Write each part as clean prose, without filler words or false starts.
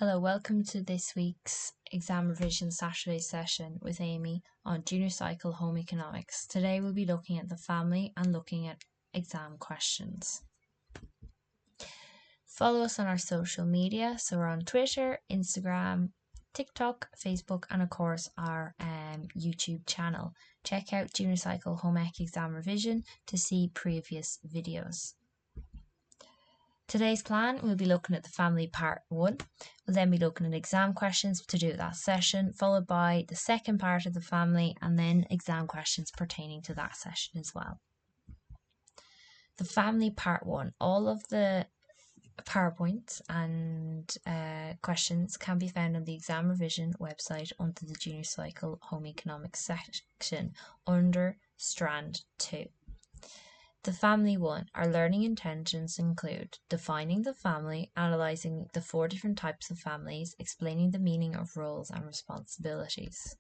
Hello, welcome to this week's exam revision Saturday session with Amy on Junior Cycle Home Economics. Today we'll be looking at the family and looking at exam questions. Follow us on our social media, so we're on Twitter, Instagram, TikTok, Facebook, and of course our YouTube channel. Check out Junior Cycle Home Ec Exam Revision to see previous videos. Today's plan, we'll be looking at the family part 1. We'll then be looking at exam questions to do that session, followed by the second part of the family and then exam questions pertaining to that session as well. The family part 1, all of the PowerPoints and questions can be found on the Exam Revision website under the Junior Cycle Home Economics section under Strand 2. The family 1, our learning intentions include defining the family, analysing the 4 different types of families, explaining the meaning of roles and responsibilities.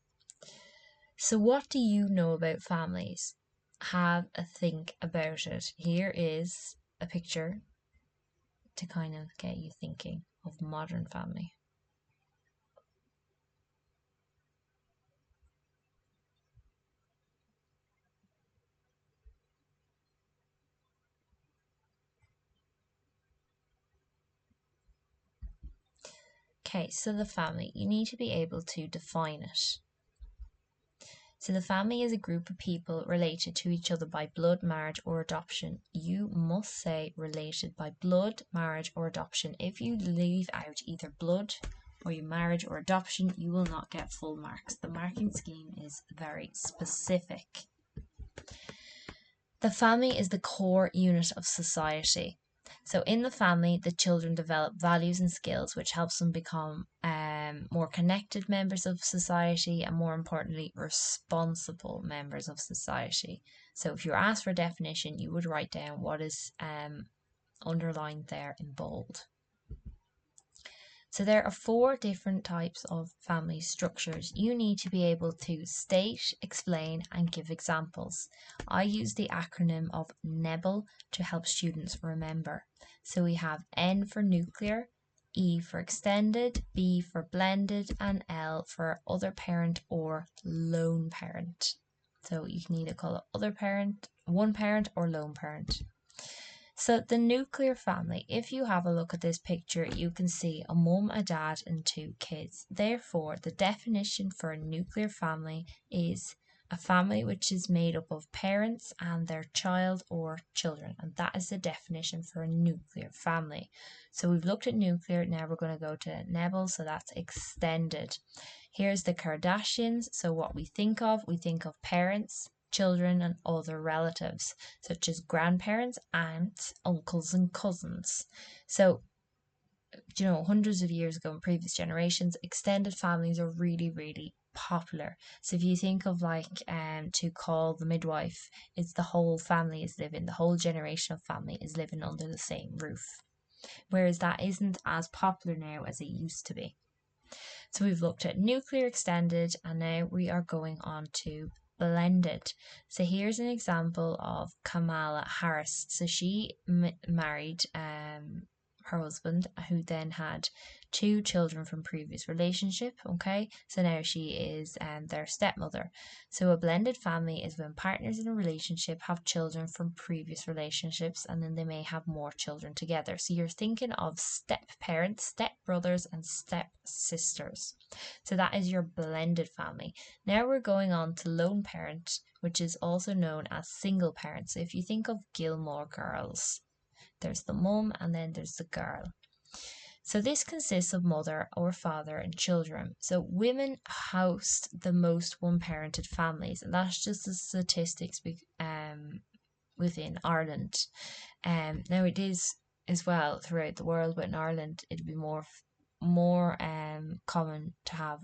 So what do you know about families? Have a think about it. Here is a picture to kind of get you thinking of modern family. Okay, so the family, you need to be able to define it. So the family is a group of people related to each other by blood, marriage or adoption. You must say related by blood, marriage or adoption. If you leave out either blood or your marriage or adoption, you will not get full marks. The marking scheme is very specific. The family is the core unit of society. So in the family, the children develop values and skills which helps them become more connected members of society and, more importantly, responsible members of society. So if you're asked for a definition, you would write down what is underlined there in bold. So there are 4 different types of family structures. You need to be able to state, explain and give examples. I use the acronym of NEBL to help students remember. So we have N for nuclear, E for extended, B for blended and L for other parent or lone parent. So you can either call it other parent, one parent or lone parent. So the nuclear family, if you have a look at this picture, you can see a mum, a dad and 2 kids. Therefore, the definition for a nuclear family is a family which is made up of parents and their child or children. And that is the definition for a nuclear family. So we've looked at nuclear, now we're going to go to NEBL, so that's extended. Here's the Kardashians. So what we think of parents, children and other relatives such as grandparents, aunts, uncles and cousins. So hundreds of years ago in previous generations, extended families are really popular. So if you think of to call the midwife, it's the whole family is living, the whole generation of family is living under the same roof, whereas that isn't as popular now as it used to be. So we've looked at nuclear, extended, and now we are going on to blended. So here's an example of Kamala Harris. So she married her husband, who then had 2 children from previous relationship. Okay, so now she is their stepmother. So a blended family is when partners in a relationship have children from previous relationships and then they may have more children together. So you're thinking of step parents, step brothers and step sisters. So that is your blended family. Now we're going on to lone parent, which is also known as single parent. So if you think of Gilmore Girls, there's the mum and then there's the girl. So this consists of mother or father and children. So women host the most one-parented families, and that's just the statistics within Ireland. Now it is as well throughout the world, but in Ireland it'd be more common to have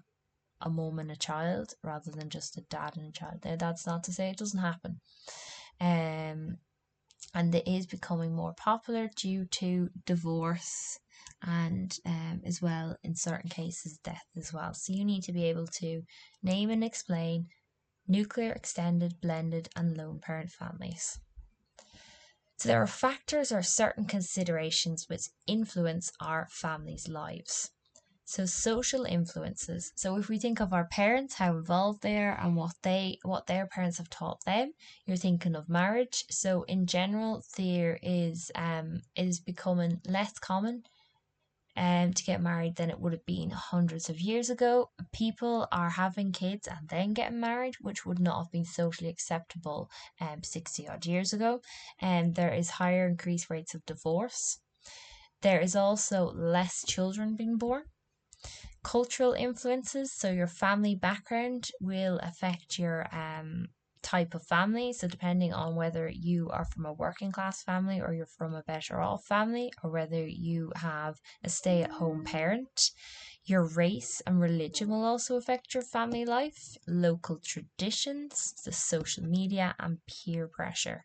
a mum and a child rather than just a dad and a child. Now that's not to say it doesn't happen. And it is becoming more popular due to divorce and as well in certain cases death as well. So you need to be able to name and explain nuclear, extended, blended and lone parent families. So there are factors or certain considerations which influence our families' lives. So social influences. So if we think of our parents, how involved they are and what their parents have taught them, you're thinking of marriage. So in general, there is it is becoming less common to get married than it would have been hundreds of years ago. People are having kids and then getting married, which would not have been socially acceptable 60 odd years ago. And there is higher increased rates of divorce. There is also less children being born. Cultural influences, so your family background will affect your type of family. So depending on whether you are from a working class family or you're from a better off family, or whether you have a stay-at-home parent, your race and religion will also affect your family life. Local traditions, the social media, and peer pressure.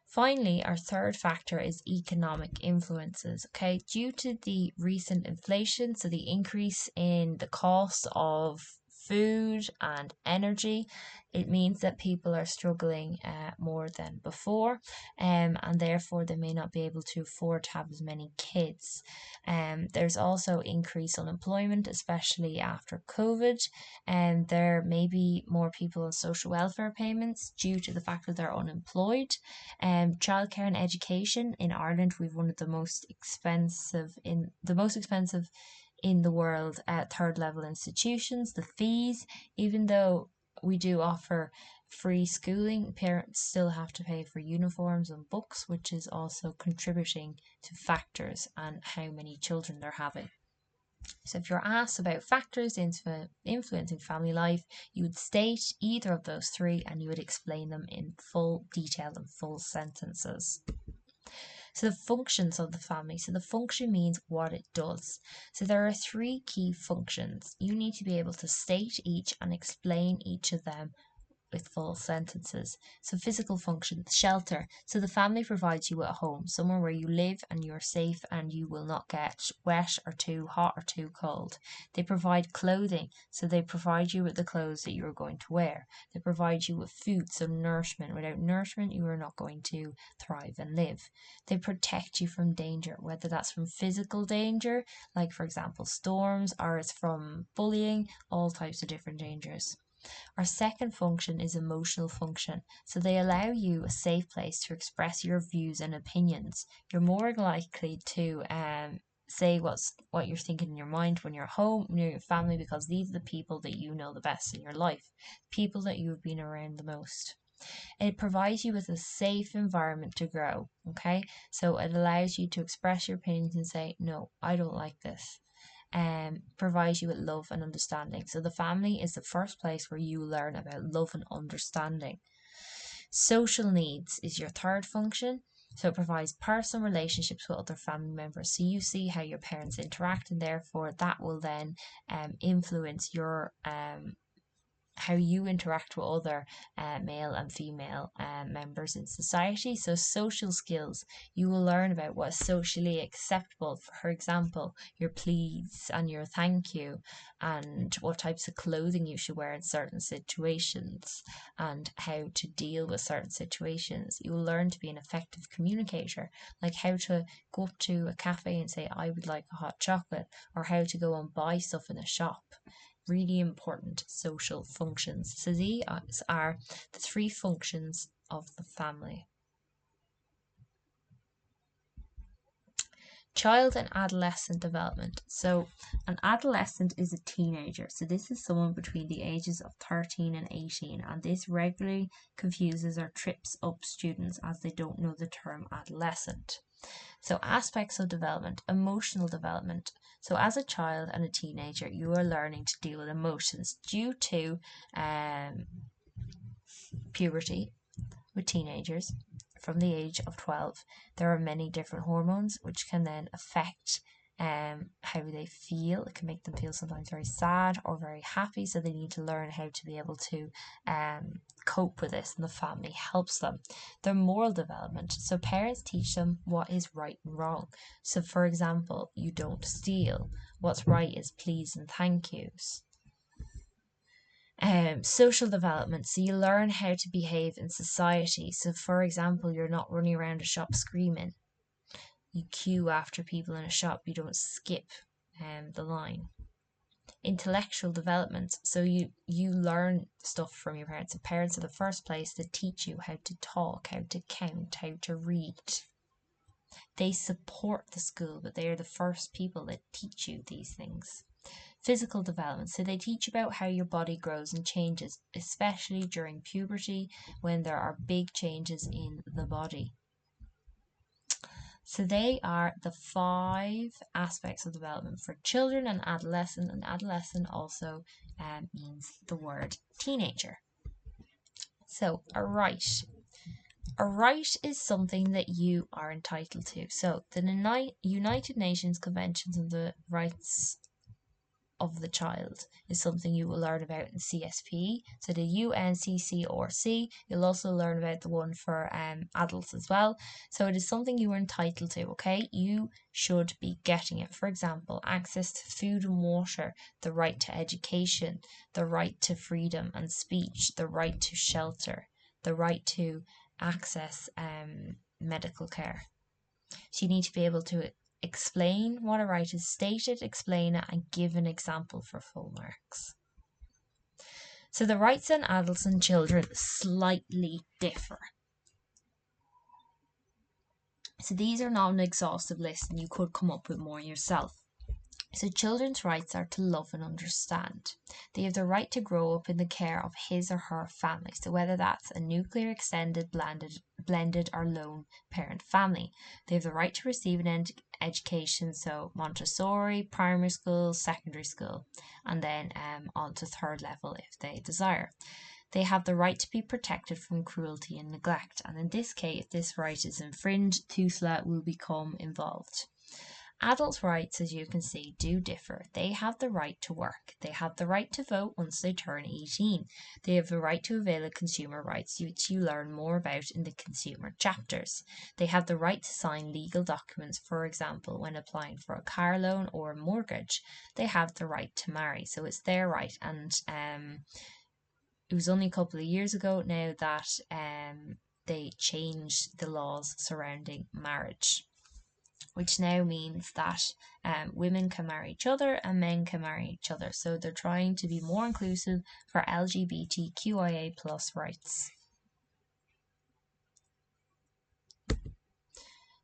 Finally, our third factor is economic influences. Okay, due to the recent inflation, so the increase in the cost of food and energy, it means that people are struggling more than before, and therefore they may not be able to afford to have as many kids. There's also increased unemployment, especially after COVID, and there may be more people on social welfare payments due to the fact that they're unemployed. Childcare and education in Ireland, we've one of the most expensive in the world at third level institutions. The fees, even though we do offer free schooling, parents still have to pay for uniforms and books, which is also contributing to factors and how many children they're having. So if you're asked about factors influencing family life, you would state either of those three and you would explain them in full detail and full sentences. So the functions of the family. So the function means what it does. So there are three key functions. You need to be able to state each and explain each of them with full sentences. So physical function, shelter. So the family provides you with a home, somewhere where you live and you're safe and you will not get wet or too hot or too cold. They provide clothing, so they provide you with the clothes that you're going to wear. They provide you with food, so nourishment. Without nourishment, you are not going to thrive and live. They protect you from danger, whether that's from physical danger, like for example storms, or it's from bullying, all types of different dangers. Our second function is emotional function. So they allow you a safe place to express your views and opinions. You're more likely to say what you're thinking in your mind when you're home near your family, because these are the people that you know the best in your life, people that you have been around the most. It provides you with a safe environment to grow. Okay, so it allows you to express your opinions and say, no, I don't like this. Provides you with love and understanding. So the family is the first place where you learn about love and understanding. Social needs is your third function. So it provides personal relationships with other family members. So you see how your parents interact, and therefore that will then influence your how you interact with other male and female members in society. So social skills, you will learn about what is socially acceptable. For example, your please and your thank you, and what types of clothing you should wear in certain situations, and how to deal with certain situations. You will learn to be an effective communicator, like how to go up to a cafe and say, I would like a hot chocolate, or how to go and buy stuff in a shop. Really important social functions. So these are the three functions of the family. Child and adolescent development. So an adolescent is a teenager. So this is someone between the ages of 13 and 18, and this regularly confuses or trips up students as they don't know the term adolescent. So aspects of development, emotional development. So as a child and a teenager, you are learning to deal with emotions due to puberty with teenagers from the age of 12. There are many different hormones which can then affect how they feel. It can make them feel sometimes very sad or very happy, so they need to learn how to be able to cope with this, and the family helps them. Their moral development, so parents teach them what is right and wrong. So for example, you don't steal. What's right is please and thank yous. Social development, so you learn how to behave in society. So for example, you're not running around a shop screaming. You queue after people in a shop. You don't skip the line. Intellectual development. So you learn stuff from your parents. The parents are the first place that teach you how to talk, how to count, how to read. They support the school, but they are the first people that teach you these things. Physical development. So they teach about how your body grows and changes, especially during puberty when there are big changes in the body. So they are the 5 aspects of development for children and adolescent also means the word teenager. So a right. A right is something that you are entitled to. So the United Nations Conventions on the Rights of the Child is something you will learn about in CSP. So the UNCCRC, you'll also learn about the one for adults as well. So it is something you are entitled to, okay? You should be getting it. For example, access to food and water, the right to education, the right to freedom and speech, the right to shelter, the right to access medical care. So you need to be able to explain what a right is stated, explain it, and give an example for full marks. So the rights in adults and children slightly differ. So these are not an exhaustive list, and you could come up with more yourself. So children's rights are to love and understand. They have the right to grow up in the care of his or her family. So whether that's a nuclear, extended, blended or lone parent family. They have the right to receive an education, so Montessori, primary school, secondary school, and then on to 3rd level if they desire. They have the right to be protected from cruelty and neglect. And in this case, if this right is infringed, TUSLA will become involved. Adults' rights, as you can see, do differ. They have the right to work. They have the right to vote once they turn 18. They have the right to avail of consumer rights, which you learn more about in the consumer chapters. They have the right to sign legal documents, for example, when applying for a car loan or a mortgage. They have the right to marry, so it's their right. And it was only a couple of years ago now that they changed the laws surrounding marriage, which now means that women can marry each other and men can marry each other. So they're trying to be more inclusive for LGBTQIA+ rights.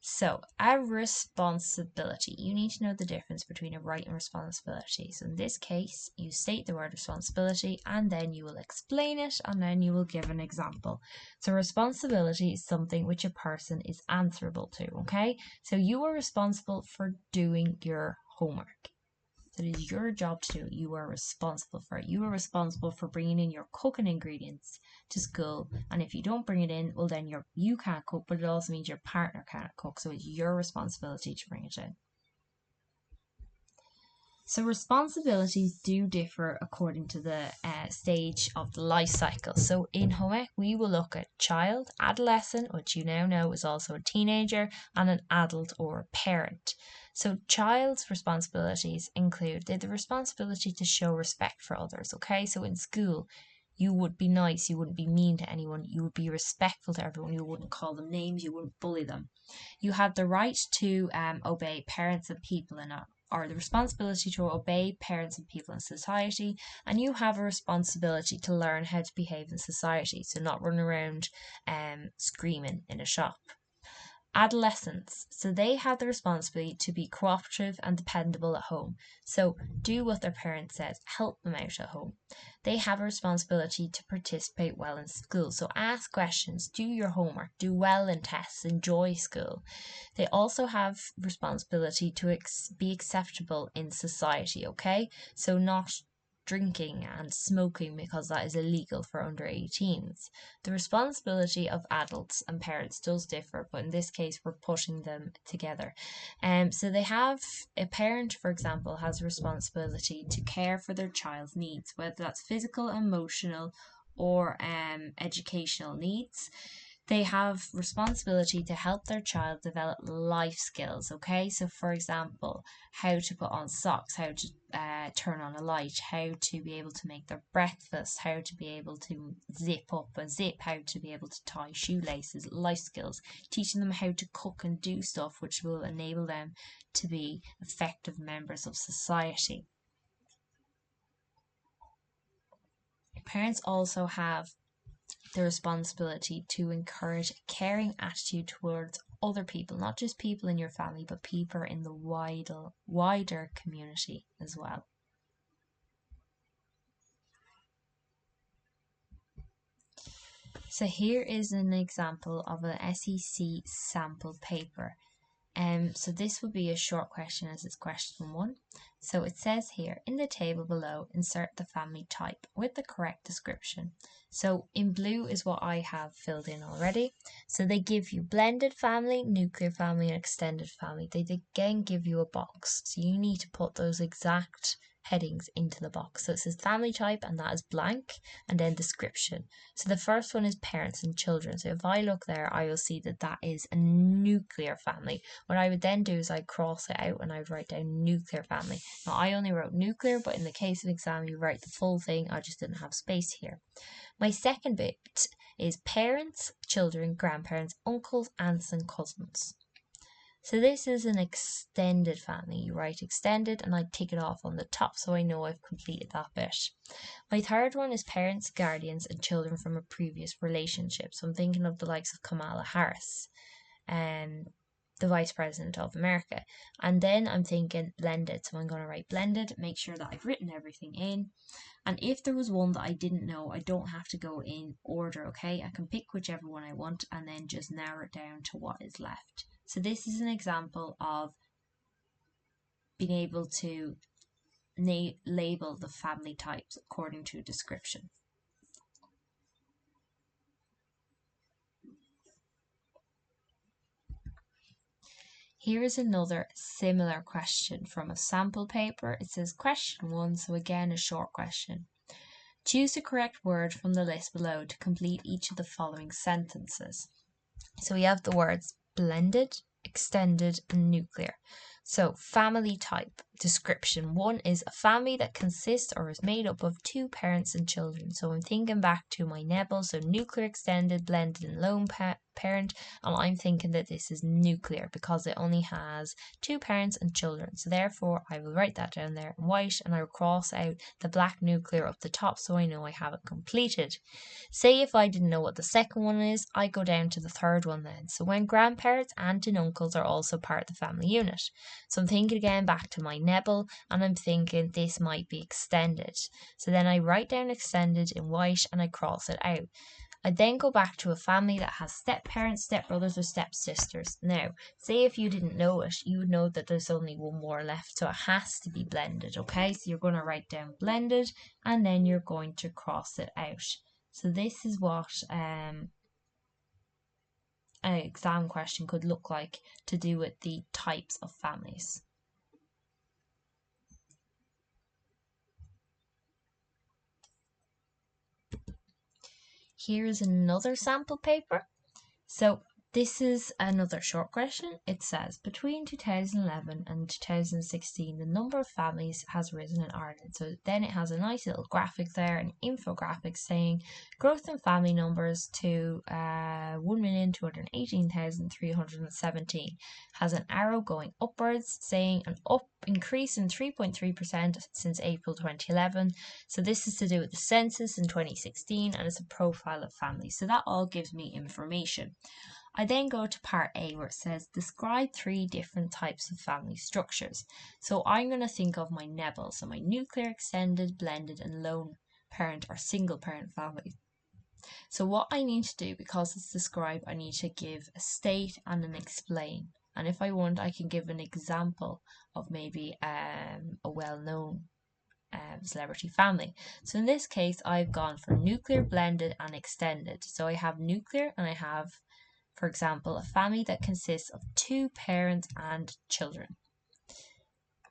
So, a responsibility. You need to know the difference between a right and responsibility. So in this case, you state the word responsibility and then you will explain it and then you will give an example. So responsibility is something which a person is answerable to, okay? So you are responsible for doing your homework. So it is your job to do it. You are responsible for it. You are responsible for bringing in your cooking ingredients to school. And if you don't bring it in, well then you can't cook, but it also means your partner can't cook. So it's your responsibility to bring it in. So responsibilities do differ according to the stage of the life cycle. So in home ec, we will look at child, adolescent, which you now know is also a teenager, and an adult or a parent. So child's responsibilities include the responsibility to show respect for others, okay? So in school, you would be nice, you wouldn't be mean to anyone, you would be respectful to everyone, you wouldn't call them names, you wouldn't bully them. You have the right to obey parents and people or the responsibility to obey parents and people in society, and you have a responsibility to learn how to behave in society, so not run around screaming in a shop. Adolescents, so they have the responsibility to be cooperative and dependable at home. So do what their parents says, help them out at home. They have a responsibility to participate well in school. So ask questions, do your homework, do well in tests, enjoy school. They also have responsibility to be acceptable in society, okay? So not drinking and smoking because that is illegal for under 18s. The responsibility of adults and parents does differ, but in this case we're putting them together. So they have a parent, for example, has a responsibility to care for their child's needs, whether that's physical, emotional, or educational needs. They have responsibility to help their child develop life skills, okay? So, for example, how to put on socks, how to turn on a light, how to be able to make their breakfast, how to be able to zip up a zip, how to be able to tie shoelaces, life skills, teaching them how to cook and do stuff which will enable them to be effective members of society. Parents also have the responsibility to encourage a caring attitude towards other people, not just people in your family, but people in the wider community as well. So here is an example of an SEC sample paper. So this will be a short question as it's question 1. So it says here, in the table below, insert the family type with the correct description. So in blue is what I have filled in already. So they give you blended family, nuclear family, and extended family. They again give you a box. So you need to put those exact headings into the box. So it says family type, and that is blank, and then description. So the first one is parents and children. So if I look there, I will see that that is a nuclear family. What I would then do is I'd cross it out and I'd write down nuclear family. Now I only wrote nuclear, but in the case of exam you write the full thing. I just didn't have space here. My second bit is parents, children, grandparents, uncles, aunts and cousins. So this is an extended family. You write extended and I tick it off on the top so I know I've completed that bit. My third one is parents, guardians and children from a previous relationship. So I'm thinking of the likes of Kamala Harris and the Vice President of America. And then I'm thinking blended. So I'm going to write blended, make sure that I've written everything in. And if there was one that I didn't know, I don't have to go in order, okay? I can pick whichever one I want and then just narrow it down to what is left. So this is an example of being able to label the family types according to a description. Here is another similar question from a sample paper. It says question 1, so again a short question. Choose the correct word from the list below to complete each of the following sentences. So we have the words blended, extended, and nuclear. So family type description 1 is a family that consists or is made up of 2 parents and children. So I'm thinking back to my Nebel, so nuclear, extended, blended, and lone parent, and I'm thinking that this is nuclear because it only has 2 parents and children. So therefore I will write that down there in white and I will cross out the black nuclear up the top so I know I have it completed. Say if I didn't know what the second one is, I go down to the third one then. So when grandparents, aunt and uncles are also part of the family unit. So I'm thinking again back to my Nebel and I'm thinking this might be extended. So then I write down extended in white and I cross it out. I then go back to a family that has step-parents, step-brothers or step-sisters. Now, say if you didn't know it, you would know that there's only one more left, so it has to be blended, okay? So you're going to write down blended and then you're going to cross it out. So this is what an exam question could look like to do with the types of families. Here is another sample paper. So this is another short question. It says, between 2011 and 2016, the number of families has risen in Ireland. So then it has a nice little graphic there, an infographic saying growth in family numbers to 1,218,317 has an arrow going upwards, saying an increase in 3.3% since April 2011. So this is to do with the census in 2016 and it's a profile of families. So that all gives me information. I then go to part A where it says describe 3 different types of family structures. So I'm going to think of my Nebel, so my nuclear, extended, blended and lone parent or single parent family. So what I need to do, because it's described, I need to give a state and an explain. And if I want, I can give an example of maybe a well-known celebrity family. So in this case, I've gone for nuclear, blended and extended. So I have nuclear and I have, for example, a family that consists of 2 parents and children,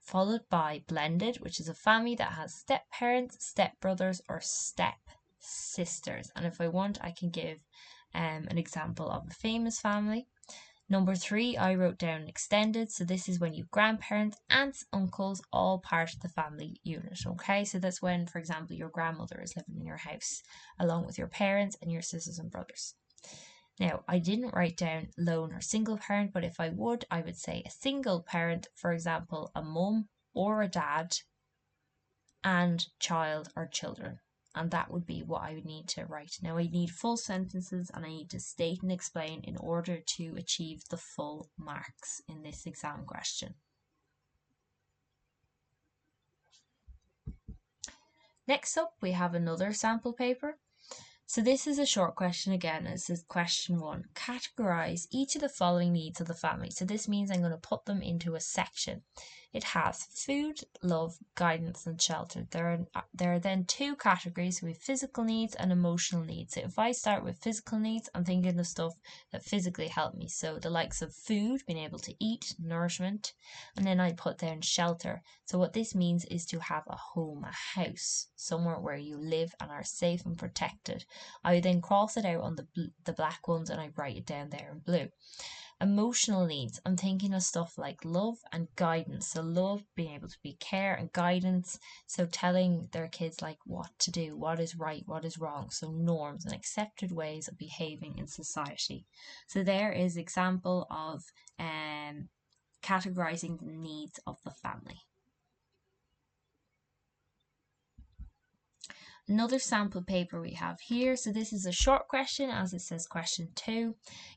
followed by blended, which is a family that has step-parents, step-brothers or step-sisters. And if I want, I can give an example of a famous family. Number 3, I wrote down extended. So this is when you've grandparents, aunts, uncles, all part of the family unit. Okay, so that's when, for example, your grandmother is living in your house along with your parents and your sisters and brothers. Now, I didn't write down lone or single parent, but if I would say a single parent, for example, a mum or a dad, and child or children. And that would be what I would need to write. Now I need full sentences and I need to state and explain in order to achieve the full marks in this exam question. Next up, we have another sample paper. So this is a short question again. It says question 1, categorize each of the following needs of the family. So this means I'm going to put them into a section. It has food, love, guidance and shelter. There are then 2 categories. So we have physical needs and emotional needs. So if I start with physical needs, I'm thinking of stuff that physically help me. So the likes of food, being able to eat, nourishment, and then I put down shelter. So what this means is to have a home, a house, somewhere where you live and are safe and protected. I would then cross it out on the black ones and I write it down there in blue. Emotional needs, I'm thinking of stuff like love and guidance. So love, being able to be care, and guidance, so telling their kids like what to do, what is right, what is wrong. So norms and accepted ways of behaving in society. So there is example of categorizing the needs of the family. Another sample paper we have here. So this is a short question, as it says question 2.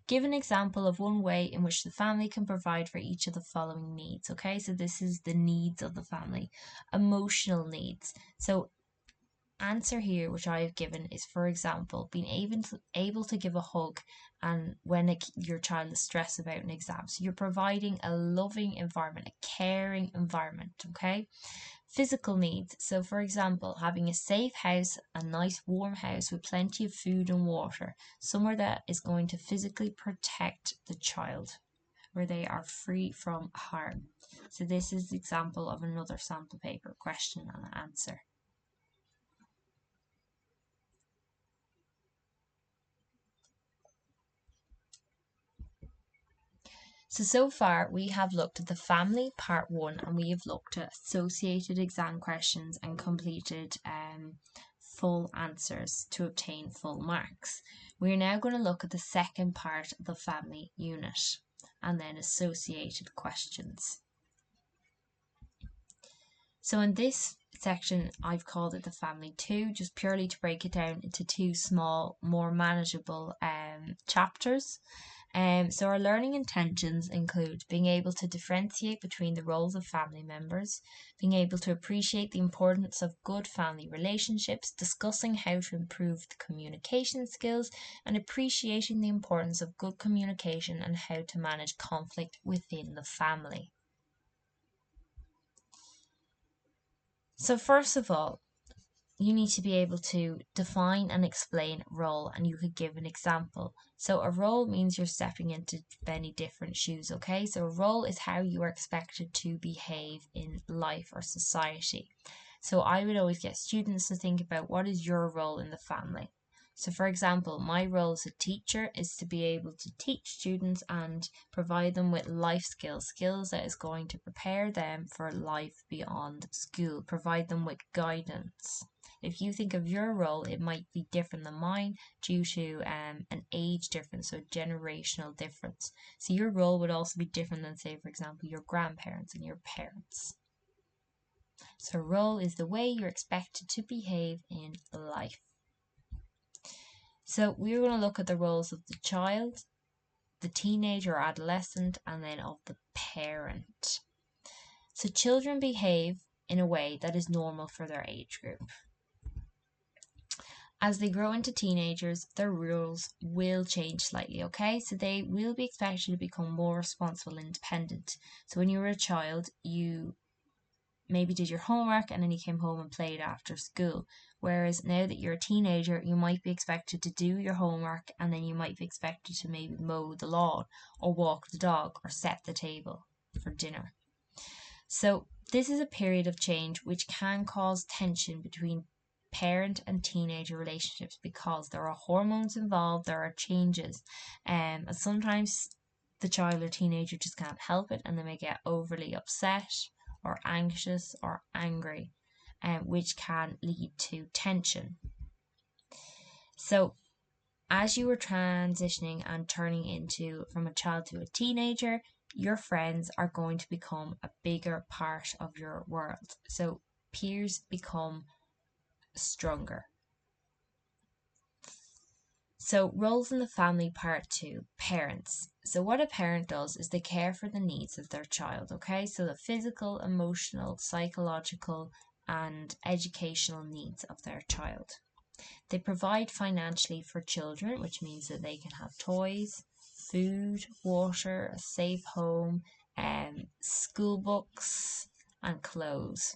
Give an example of one way in which the family can provide for each of the following needs. Okay, so this is the needs of the family. Emotional needs. So answer here, which I have given, is, for example, being able to give a hug and when your child is stressed about an exam. So you're providing a loving environment, a caring environment, okay? Physical needs. So for example, having a safe house, a nice warm house with plenty of food and water, somewhere that is going to physically protect the child, where they are free from harm. So this is the example of another sample paper, question and answer. So far we have looked at the family part 1 and we have looked at associated exam questions and completed full answers to obtain full marks. We are now going to look at the second part of the family unit and then associated questions. So in this section I've called it the family 2, just purely to break it down into 2 small, more manageable chapters. So our learning intentions include being able to differentiate between the roles of family members, being able to appreciate the importance of good family relationships, discussing how to improve the communication skills, and appreciating the importance of good communication and how to manage conflict within the family. So first of all, you need to be able to define and explain role, and you could give an example. So a role means you're stepping into many different shoes, okay? So a role is how you are expected to behave in life or society. So I would always get students to think about what is your role in the family. So for example, my role as a teacher is to be able to teach students and provide them with life skills that is going to prepare them for life beyond school, provide them with guidance. If you think of your role, it might be different than mine due to an age difference, so generational difference. So your role would also be different than, say, for example, your grandparents and your parents. So role is the way you're expected to behave in life. So we're going to look at the roles of the child, the teenager or adolescent, and then of the parent. So children behave in a way that is normal for their age group. As they grow into teenagers, their rules will change slightly, okay? So they will be expected to become more responsible and independent. So when you were a child, you maybe did your homework and then you came home and played after school. Whereas now that you're a teenager, you might be expected to do your homework and then you might be expected to maybe mow the lawn or walk the dog or set the table for dinner. So this is a period of change which can cause tension between parent and teenager relationships because there are hormones involved, there are changes, and sometimes the child or teenager just can't help it and they may get overly upset or anxious or angry, which can lead to tension. So as you are transitioning and turning into from a child to a teenager, your friends are going to become a bigger part of your world. So peers become stronger. So roles in the family, part 2, parents. So what a parent does is they care for the needs of their child, okay? So the physical, emotional, psychological, and educational needs of their child. They provide financially for children, which means that they can have toys, food, water, a safe home, school books, and clothes.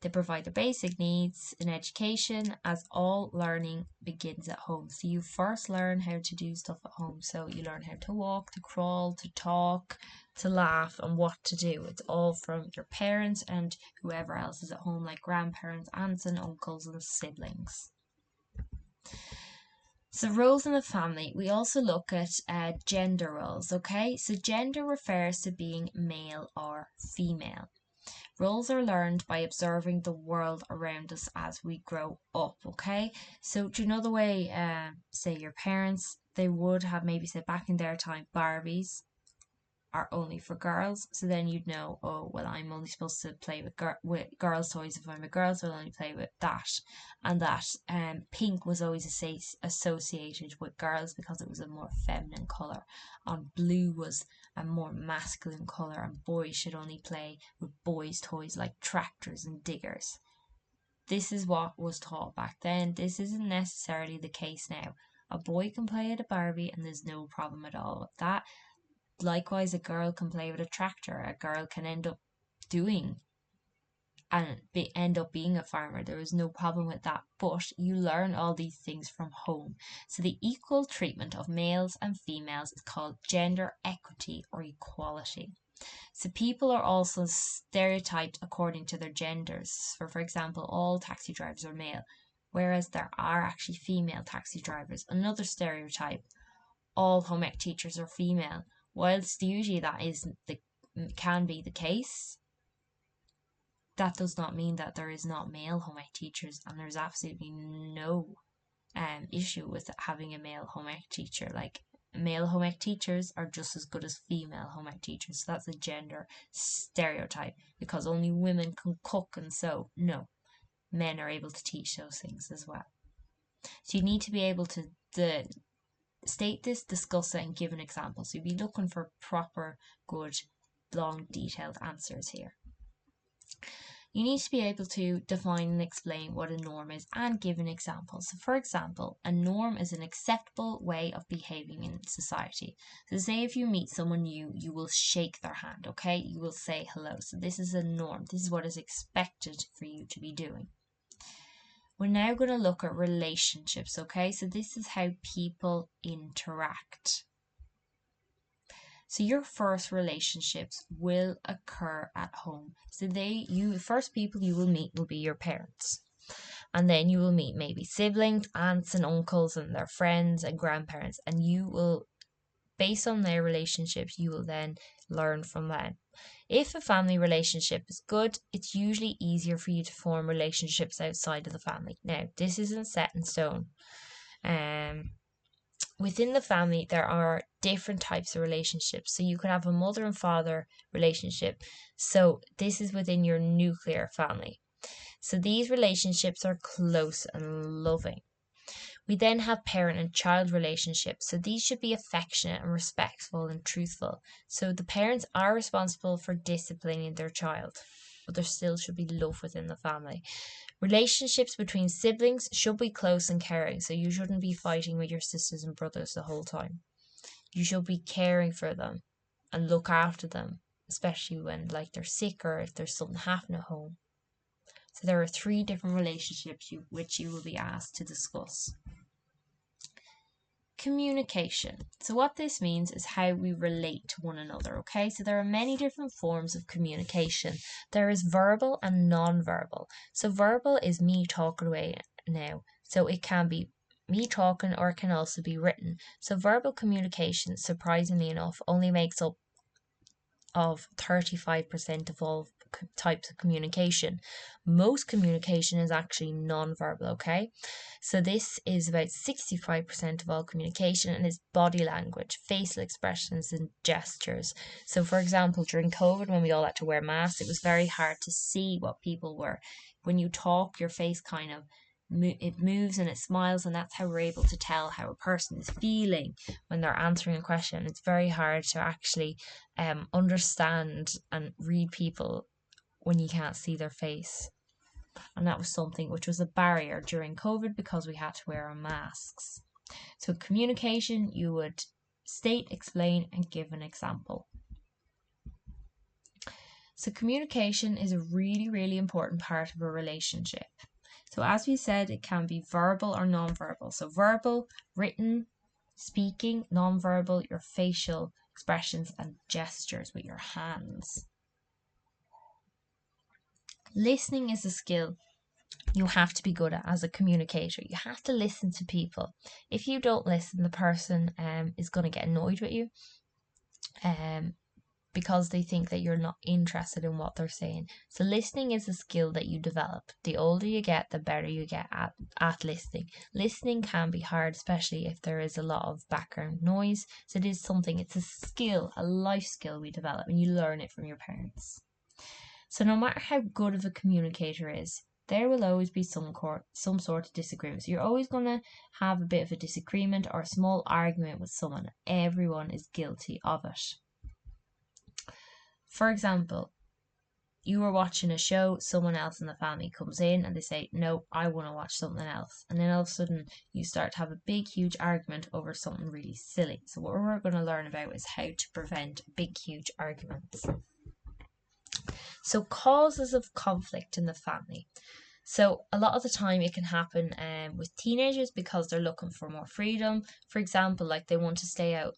They provide the basic needs in education, as all learning begins at home. So you first learn how to do stuff at home. So you learn how to walk, to crawl, to talk, to laugh, and what to do. It's all from your parents and whoever else is at home, like grandparents, aunts and uncles and siblings. So roles in the family, we also look at gender roles, okay? So gender refers to being male or female. Roles are learned by observing the world around us as we grow up, okay? So do you know the way, say your parents, they would have maybe said back in their time, Barbies are only for girls. So then you'd know, oh, well, I'm only supposed to play with girls' toys. If I'm a girl, so I'll only play with that. And that pink was always associated with girls because it was a more feminine colour. And blue was a more masculine colour, and boys should only play with boys' toys like tractors and diggers. This is what was taught back then. This isn't necessarily the case now. A boy can play with a Barbie and there's no problem at all with that. Likewise, a girl can play with a tractor. A girl can end up being a farmer. There is no problem with that, but you learn all these things from home. So the equal treatment of males and females is called gender equity or equality. So people are also stereotyped according to their genders. For example, all taxi drivers are male, whereas there are actually female taxi drivers. Another stereotype, all home ec teachers are female. Whilst usually that can be the case, that does not mean that there is not male home ec teachers, and there's absolutely no issue with having a male home ec teacher. Like, male home ec teachers are just as good as female home ec teachers. So that's a gender stereotype, because only women can cook and sew. No, men are able to teach those things as well. So you need to be able to state this, discuss it, and give an example. So you'll be looking for proper, good, long, detailed answers here. You need to be able to define and explain what a norm is and give an example. So for example, a norm is an acceptable way of behaving in society. So say if you meet someone new, you will shake their hand, okay? You will say hello. So this is a norm. This is what is expected for you to be doing. We're now going to look at relationships, okay? So this is how people interact. So your first relationships will occur at home. So the first people you will meet will be your parents. And then you will meet maybe siblings, aunts and uncles and their friends and grandparents. And you will, based on their relationships, you will then learn from them. If a family relationship is good, it's usually easier for you to form relationships outside of the family. Now, this isn't set in stone. Within the family, there are different types of relationships. So you could have a mother and father relationship. So this is within your nuclear family. So these relationships are close and loving. We then have parent and child relationships. So these should be affectionate and respectful and truthful. So the parents are responsible for disciplining their child, but there still should be love within the family. Relationships between siblings should be close and caring. So you shouldn't be fighting with your sisters and brothers the whole time. You should be caring for them and look after them, especially when they're sick or if there's something happening at home. So there are 3 different relationships which you will be asked to discuss. communication. So what this means is how we relate to one another, okay? So there are many different forms of communication. There is verbal and non-verbal. So verbal is me talking away now. So it can be me talking, or it can also be written. So verbal communication, surprisingly enough, only makes up of 35% of all types of communication. Most communication is actually non-verbal, okay? So this is about 65% of all communication, and is body language, facial expressions and gestures. So for example, during COVID, when we all had to wear masks, it was very hard to see what people were. When you talk, your face kind of it moves and it smiles, and that's how we're able to tell how a person is feeling when they're answering a question. It's very hard to actually understand and read people when you can't see their face. And that was something which was a barrier during COVID because we had to wear our masks. So communication, you would state, explain, and give an example. So communication is a really, really important part of a relationship. So as we said, it can be verbal or non-verbal. So verbal, written, speaking, non-verbal, your facial expressions and gestures with your hands. Listening is a skill you have to be good at as a communicator. You have to listen to people. If you don't listen, the person is going to get annoyed with you because they think that you're not interested in what they're saying. So listening is a skill that you develop. The older you get, the better you get at listening. Listening can be hard, especially if there is a lot of background noise. So it is something, it's a skill, a life skill we develop, and you learn it from your parents. So no matter how good of a communicator is, there will always be some sort of disagreement. So you're always going to have a bit of a disagreement or a small argument with someone. Everyone is guilty of it. For example, you were watching a show, someone else in the family comes in and they say, no, I want to watch something else. And then all of a sudden you start to have a big, huge argument over something really silly. So what we're going to learn about is how to prevent big, huge arguments. So causes of conflict in the family. So a lot of the time it can happen with teenagers because they're looking for more freedom. For example, like they want to stay out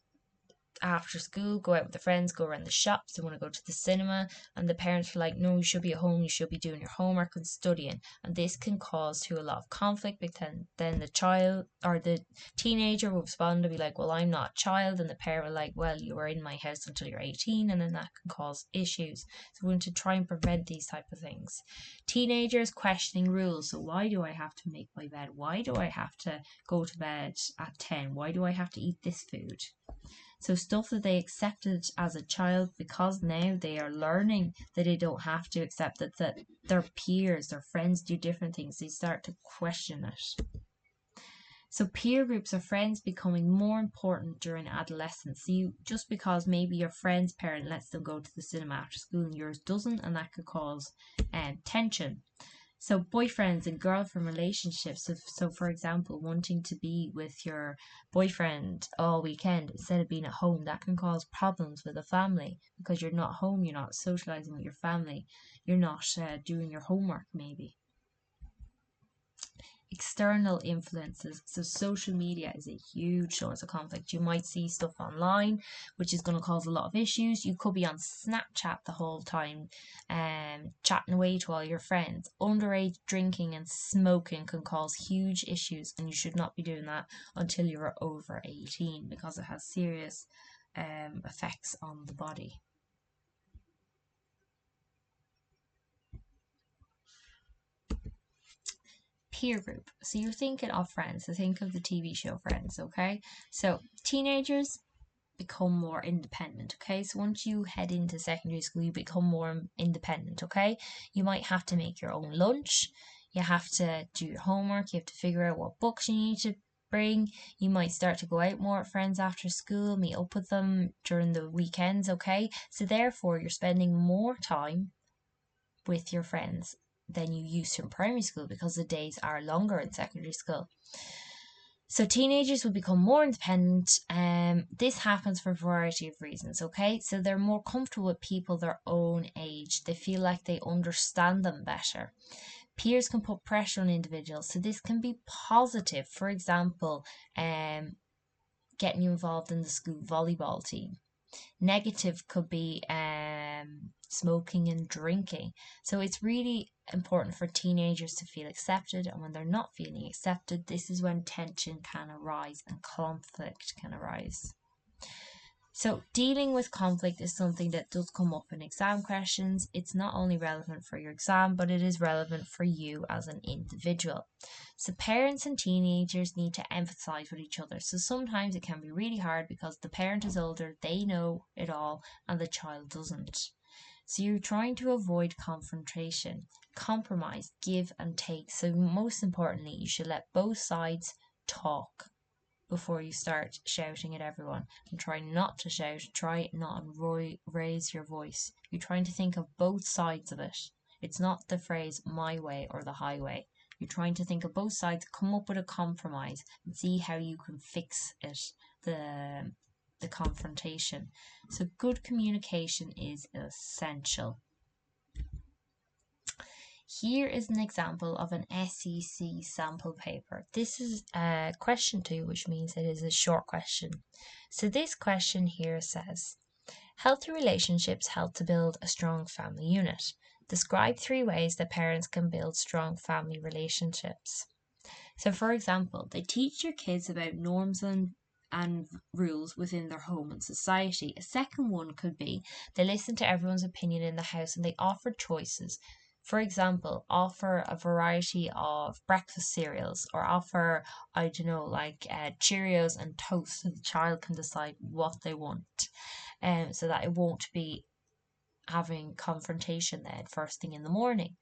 after school, go out with their friends, go around the shops, they want to go to the cinema, and the parents are like, no, you should be at home, you should be doing your homework and studying. And this can cause to a lot of conflict, because then the child or the teenager will respond to be like, well, I'm not a child, and the parent will like, well, you were in my house until you're 18, and then that can cause issues. So we want to try and prevent these type of things. Teenagers questioning rules. So why do I have to make my bed? Why do I have to go to bed at 10? Why do I have to eat this food? So stuff that they accepted as a child, because now they are learning that they don't have to accept it, that their peers, their friends do different things. They start to question it. So peer groups or friends becoming more important during adolescence. So you, just because maybe your friend's parent lets them go to the cinema after school and yours doesn't, and that could cause tension. So boyfriends and girlfriend relationships. So for example, wanting to be with your boyfriend all weekend instead of being at home, that can cause problems with a family because you're not home, you're not socializing with your family, you're not doing your homework maybe. External influences. So social media is a huge source of conflict. You might see stuff online which is going to cause a lot of issues. You could be on Snapchat the whole time chatting away to all your friends. Underage drinking and smoking can cause huge issues, and you should not be doing that until you're over 18 because it has serious effects on the body. Peer group. So you're thinking of Friends. So think of the TV show Friends, okay? So teenagers become more independent, okay? So once you head into secondary school, you become more independent, okay? You might have to make your own lunch. You have to do your homework. You have to figure out what books you need to bring. You might start to go out more with friends after school, meet up with them during the weekends, okay? So therefore, you're spending more time with your friends than you used to in primary school because the days are longer in secondary school. So teenagers will become more independent. This happens for a variety of reasons, okay? So they're more comfortable with people their own age. They feel like they understand them better. Peers can put pressure on individuals, so this can be positive. For example, getting you involved in the school volleyball team. Negative could be smoking and drinking. So it's really important for teenagers to feel accepted, and when they're not feeling accepted, this is when tension can arise and conflict can arise. So dealing with conflict is something that does come up in exam questions. It's not only relevant for your exam, but it is relevant for you as an individual. So parents and teenagers need to empathize with each other. So sometimes it can be really hard because the parent is older, they know it all, and the child doesn't. So you're trying to avoid confrontation, compromise, give and take. So most importantly, you should let both sides talk before you start shouting at everyone, and try not to shout, try not and raise your voice. You're trying to think of both sides of it. It's not the phrase my way or the highway. You're trying to think of both sides, come up with a compromise and see how you can fix it, the confrontation. So good communication is essential. Here is an example of an SEC sample paper. This is question 2, which means it is a short question. So this question here says, healthy relationships help to build a strong family unit. Describe 3 ways that parents can build strong family relationships. So for example, they teach your kids about norms and rules within their home and society. A second one could be they listen to everyone's opinion in the house and they offer choices. For example, offer a variety of breakfast cereals, or offer, I don't know, like Cheerios and toast, so the child can decide what they want, so that it won't be having confrontation then first thing in the morning.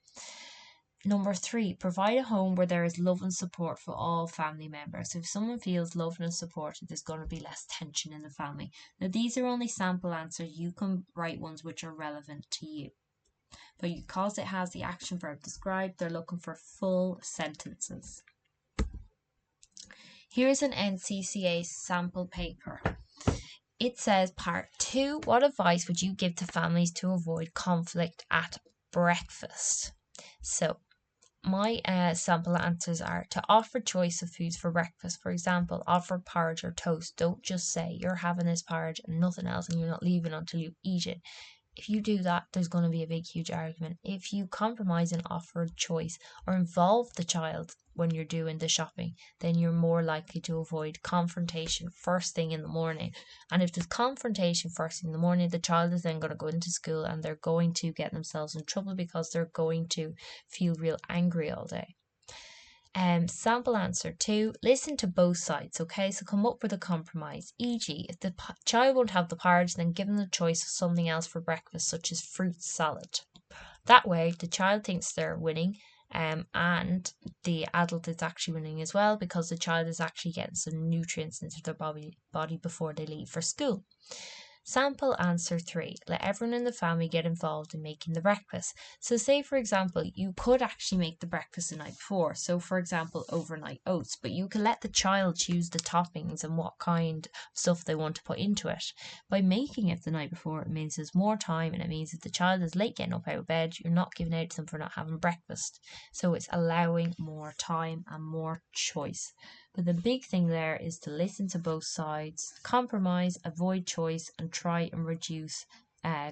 Number 3, provide a home where there is love and support for all family members. So if someone feels loved and supported, there's going to be less tension in the family. Now, these are only sample answers. You can write ones which are relevant to you. But because it has the action verb describe, they're looking for full sentences. Here's an NCCA sample paper. It says part 2, what advice would you give to families to avoid conflict at breakfast? So my sample answers are to offer choice of foods for breakfast. For example, offer porridge or toast. Don't just say you're having this porridge and nothing else and you're not leaving until you eat it. If you do that, there's going to be a big, huge argument. If you compromise and offer a choice or involve the child when you're doing the shopping, then you're more likely to avoid confrontation first thing in the morning. And if there's confrontation first thing in the morning, the child is then going to go into school and they're going to get themselves in trouble because they're going to feel real angry all day. Sample answer 2, listen to both sides, okay? So come up with a compromise. E.g., if the child won't have the porridge, then give them the choice of something else for breakfast, such as fruit salad. That way, the child thinks they're winning, and the adult is actually winning as well, because the child is actually getting some nutrients into their body before they leave for school. Sample answer 3, let everyone in the family get involved in making the breakfast. So say, for example, you could actually make the breakfast the night before. So for example, overnight oats, but you can let the child choose the toppings and what kind of stuff they want to put into it. By making it the night before, it means there's more time, and it means if the child is late getting up out of bed, you're not giving out to them for not having breakfast. So it's allowing more time and more choice. But the big thing there is to listen to both sides, compromise, avoid choice, and try and reduce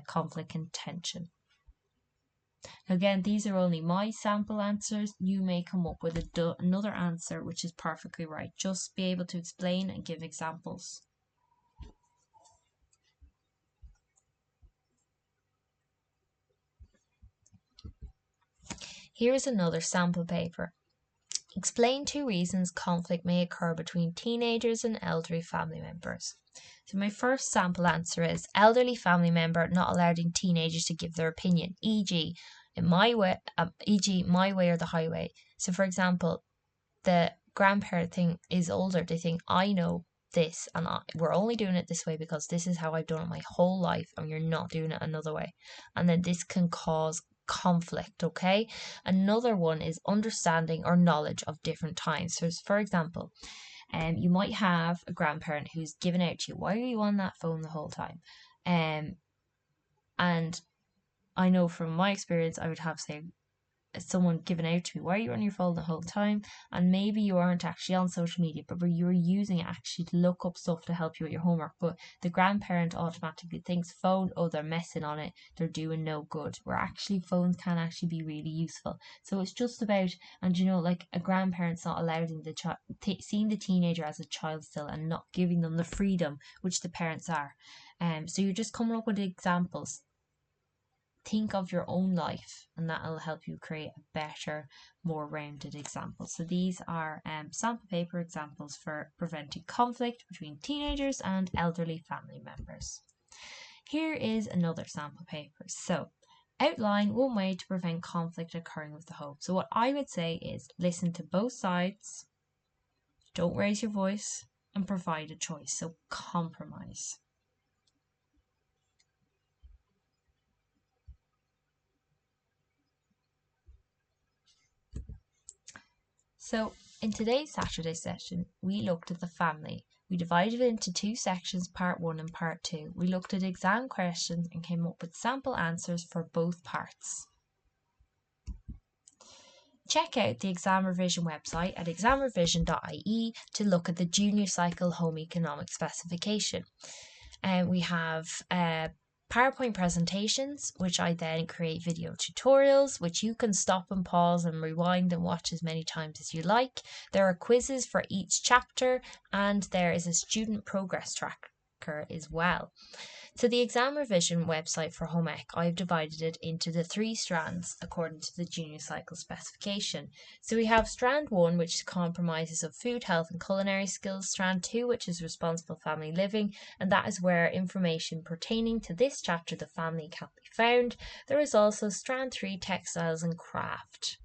conflict and tension. Again, these are only my sample answers. You may come up with another answer which is perfectly right. Just be able to explain and give examples. Here is another sample paper. Explain 2 reasons conflict may occur between teenagers and elderly family members. So my first sample answer is elderly family member not allowing teenagers to give their opinion, e.g. my way or the highway. So for example, the grandparent thing is older. They think I know this and we're only doing it this way because this is how I've done it my whole life, and you're not doing it another way. And then this can cause conflict, okay? Another one is understanding or knowledge of different times. So for example, you might have a grandparent who's given out to you, why are you on that phone the whole time? And I know from my experience, I would have to say, someone given out to me, why are you on your phone the whole time? And maybe you aren't actually on social media, but you're using it actually to look up stuff to help you with your homework. But the grandparent automatically thinks phone, oh, they're messing on it, they're doing no good. Where actually phones can actually be really useful. So it's just about, and like a grandparent's not allowing the child, seeing the teenager as a child still, and not giving them the freedom which the parents are. So you're just coming up with examples. Think of your own life, and that'll help you create a better, more rounded example. So these are sample paper examples for preventing conflict between teenagers and elderly family members. Here is another sample paper. So outline one way to prevent conflict occurring with the home. So what I would say is listen to both sides, don't raise your voice, and provide a choice. So compromise. So in today's Saturday session, we looked at the family. We divided it into two sections, part 1 and part 2. We looked at exam questions and came up with sample answers for both parts. Check out the ExamRevision website at examrevision.ie to look at the junior cycle home economics specification. We have PowerPoint presentations, which I then create video tutorials, which you can stop and pause and rewind and watch as many times as you like. There are quizzes for each chapter, and there is a student progress tracker as well. So the ExamRevision website for home ec, I've divided it into the 3 strands according to the junior cycle specification. So we have strand 1, which comprises of food, health and culinary skills. Strand 2, which is responsible family living, and that is where information pertaining to this chapter, the family, can be found. There is also strand 3, textiles and craft.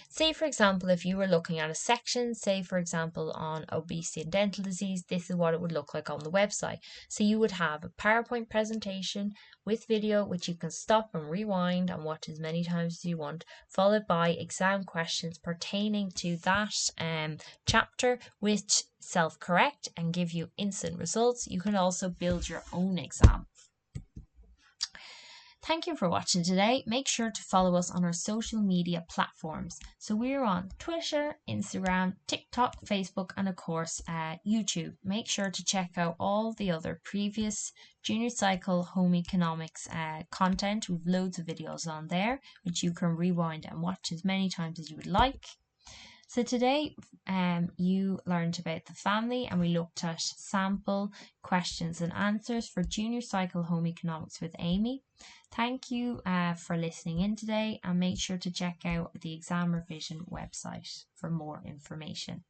Say, for example, if you were looking at a section, say, for example, on obesity and dental disease, this is what it would look like on the website. So you would have a PowerPoint presentation with video, which you can stop and rewind and watch as many times as you want, followed by exam questions pertaining to that chapter, which self-correct and give you instant results. You can also build your own exam. Thank you for watching today. Make sure to follow us on our social media platforms. So we're on Twitter, Instagram, TikTok, Facebook, and of course YouTube. Make sure to check out all the other previous junior cycle home economics content. We've loads of videos on there, which you can rewind and watch as many times as you would like. So today you learned about the family, and we looked at sample questions and answers for junior cycle home economics with Amy. Thank you for listening in today, and make sure to check out the ExamRevision website for more information.